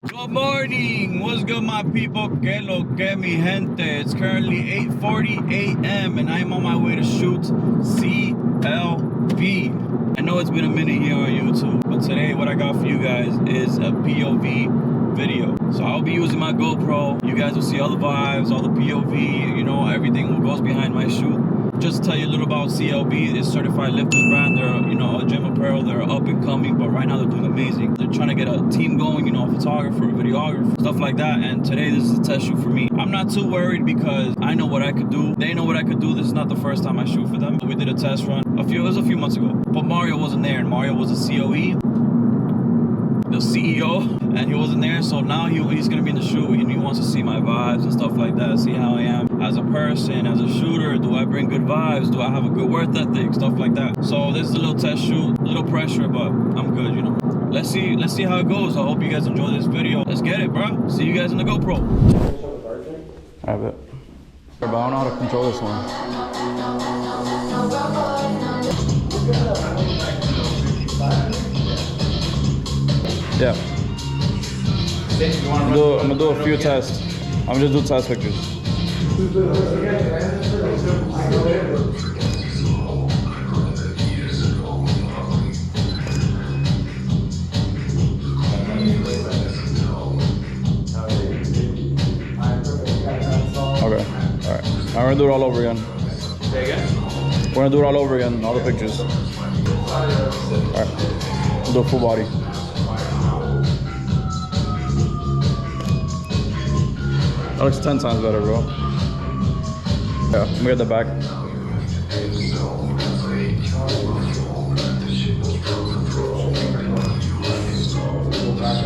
Good morning, what's good my people? Que lo que mi gente? It's currently 8:40 a.m. and I'm on my way to shoot CLB. I know it's been a minute here on YouTube, but today what I got for you guys is a POV video. So I'll be using my GoPro. You guys will see all the vibes, all the POV, you know, everything what goes behind my shoot. Just to tell you a little about CLB, it's Certified Lifters brand. They're, you know, a gym apparel. They're up and coming, but right now they're doing amazing. They're trying to get a team going, you know, a photographer, a videographer, stuff like that. And today this is a test shoot for me. I'm not too worried because I know what I could do. They know what I could do. This is not the first time I shoot for them. We did a test run. It was a few months ago. But Mario wasn't there, and Mario was a COE, the CEO, and he wasn't there. So now he's gonna be in the shoot, and he wants to see my vibes and stuff like that, see how I am as a person, as a shooter. Do I bring good vibes? Do I have a good work ethic? Stuff like that. So this is a little test shoot, a little pressure, but I'm good, you know. Let's see how it goes. I hope you guys enjoy this video. Let's get it, bro. See you guys in the GoPro. I have it. But I don't know how to control this one. Yeah. I'm gonna do a few tests. I'm gonna just do test pictures. Okay. Alright. Now we're gonna do it all over again. Say again? We're gonna do it all over again, all the pictures. Alright. We'll do a full body. That looks 10 times better, bro. Yeah, let me get the back.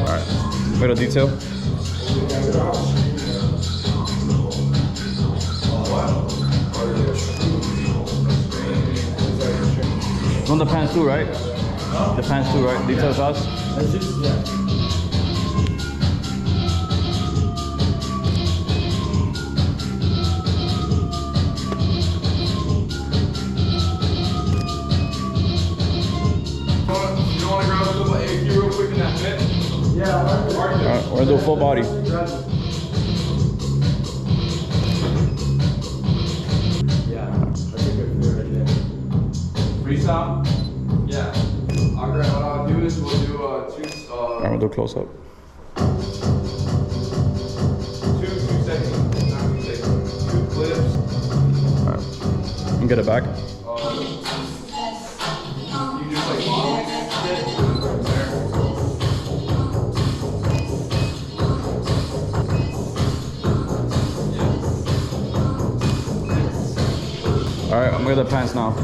Alright, we got a detail. On the pants too, right? The pants too, right? Detail shots? Yeah. Alright, we're gonna do a full body. Freestyle? Yeah. Alright, what I'll do is we'll do two. Alright, we'll do close up. 2 seconds. Not 2 seconds. 2 clips. Alright. And get it back. You just like modeling it from there. Alright, I'm gonna get the pants now.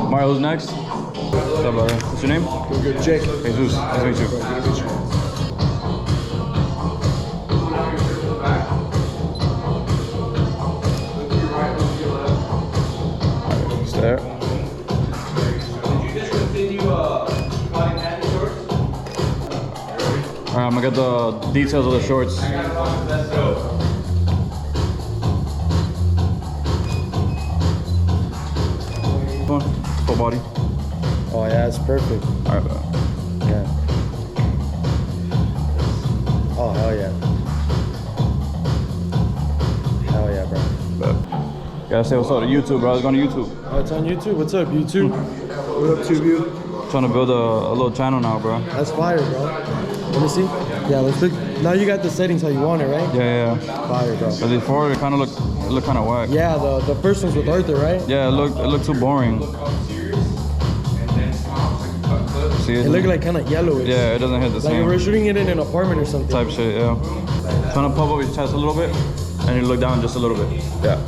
Mario, who's next? What's up, brother? What's your name? Good, Jake. Jesus. Nice to meet you. Alright, there. Alright, I'm gonna get the details of the shorts. Come on, full body. Oh yeah, it's perfect. Alright, bro. Yeah. Oh hell yeah. Hell yeah, bro. But gotta say what's up to YouTube, bro. It's going to YouTube. Oh, it's on YouTube. What's up, YouTube? What up, TubeU? Trying to build a little channel now, bro. That's fire, bro. Let me see. Yeah, let's look. Now you got the settings how you want it, right? Yeah. Fire, bro. But before it kind of looked kind of whack. Yeah, the first one's with Arthur, right? Yeah, it looked too boring. See, It looked like kind of yellowish. Yeah, it doesn't hit the Like same if we're shooting it in an apartment or something. type shit. Yeah. Trying to pump up his chest a little bit, and you look down just a little bit. Yeah.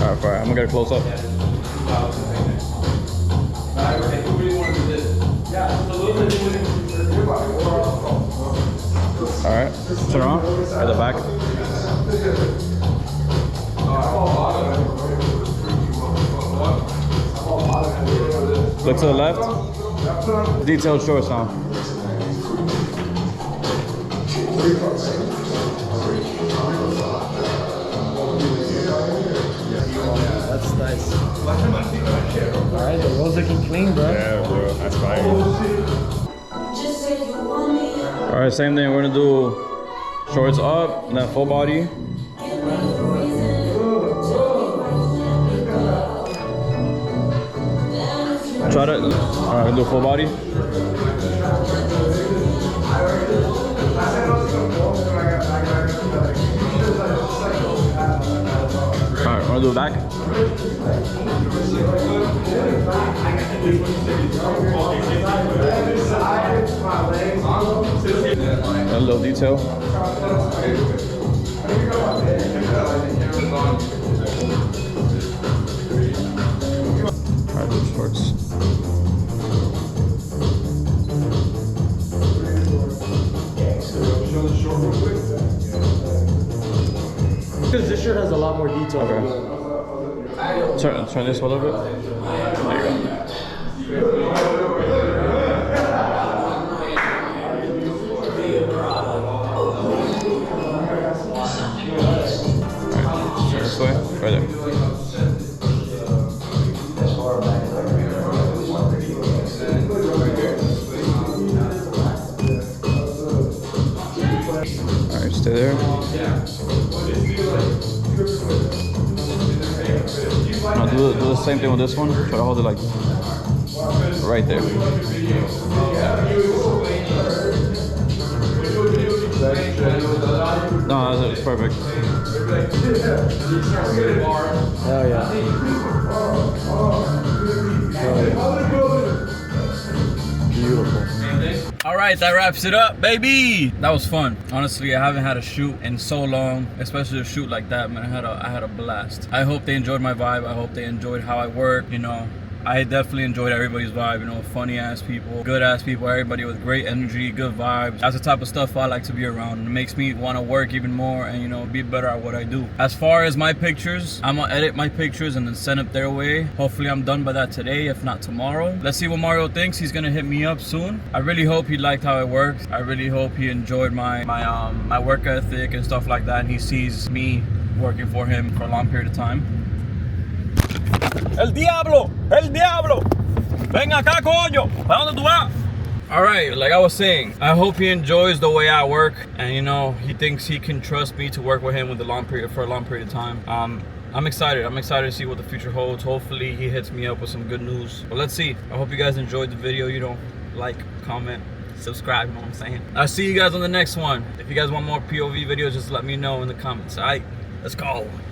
Alright, fire. I'm gonna get a close up. Alright, turn around, at the back. Look to the left. Detailed shorts now. That's nice. Alright, the road's looking clean, bro. Yeah, bro, that's fine. All right, same thing. We're gonna do shorts up and then full body. Try to. All right, we'll do full body. All right, wanna do it back? A little detail. Alright, those shorts. Because this shirt has a lot more detail. Okay. Turn this a little bit. There you go. This way, right there. All right, stay there. Now do the same thing with this one. Try to hold it like right there. No, that's perfect. Oh yeah. Beautiful. All right, that wraps it up, baby. That was fun. Honestly, I haven't had a shoot in so long, especially a shoot like that, man. I had a blast. I hope they enjoyed my vibe. I hope they enjoyed how I work, you know. I definitely enjoyed everybody's vibe, you know, funny ass people, good ass people, everybody with great energy, good vibes. That's the type of stuff I like to be around. It makes me want to work even more and, you know, be better at what I do. As far as my pictures, I'm gonna edit my pictures and then send it their way. Hopefully I'm done by that today, if not tomorrow. Let's see what Mario thinks. He's gonna hit me up soon. I really hope he liked how it worked. I really hope he enjoyed my work ethic and stuff like that, and he sees me working for him for a long period of time. El diablo! El diablo! Ven acá, coño! ¿Para dónde tú vas? Alright, like I was saying, I hope he enjoys the way I work, and you know, he thinks he can trust me to work with him for a long period of time. I'm excited. I'm excited to see what the future holds. Hopefully he hits me up with some good news. But let's see. I hope you guys enjoyed the video. You know, like, comment, subscribe, you know what I'm saying? I'll see you guys on the next one. If you guys want more POV videos, just let me know in the comments. Alright, let's go.